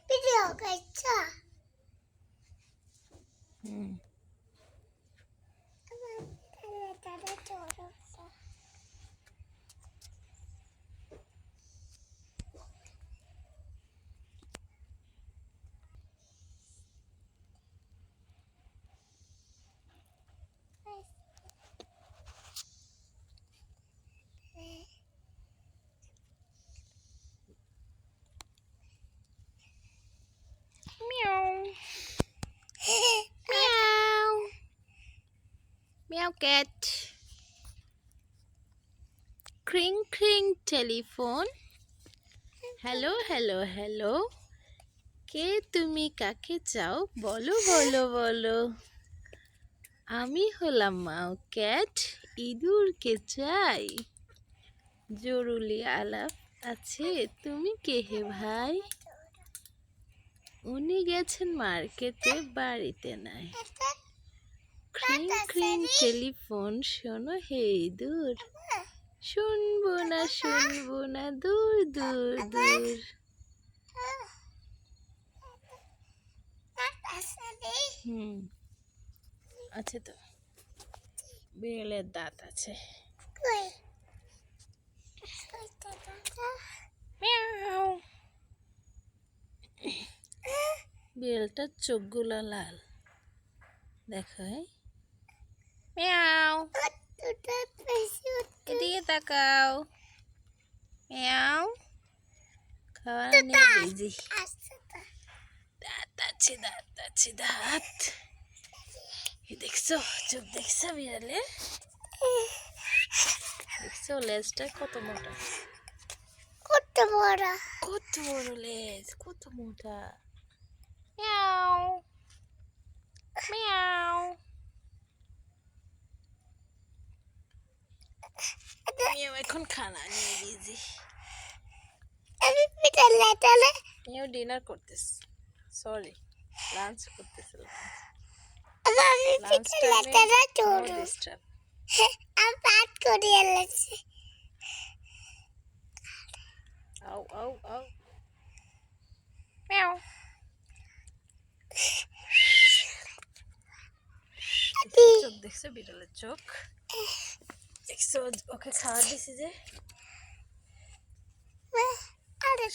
Video করছো? Meow cat. Cring cring telephone. Hello hello hello, কে তুমি, কাকে চাও, বলো বলো বলো। আমি হলাম মাও ক্যাট, ইঁদুরকে চাই। জরুরি আলাপ আছে, তুমি কে হে ভাই? উনি গেছেন মার্কেটে, বাড়িতে নাই। ক্রিং ক্রিং টেলিফোন, শোনো হে ইঁদুর। শুনবো না, দূর দূর দূর। আছে তো, বিড়ালের দাঁত আছে। বিড়ালটার চোখগুলো লাল, দেখো। মিয়াও, এদিকে তাকাও। মিয়াও, খাওয়া নিয়ে বিজি। দাঁত আছে দাঁত। দেখছো চোখ, দেখছো বিড়ালের? দেখছো লেজটা কত মোটা, কত বড় লেজ, কত মোটা। Miao Miao. মিয়াও এখন খানা নিয়ে বিজি। মিয়াও ডিনার করতেছে, সরি লাঞ্চ করতেছে। লাঞ্চ টাইমে নো ডিস্টার্ব। আউ আউ আউ। মিয়াও। চোখ দেখছো বিড়ালের চোখ? দেখছো ওকে খাওয়া দিছি যে, আরে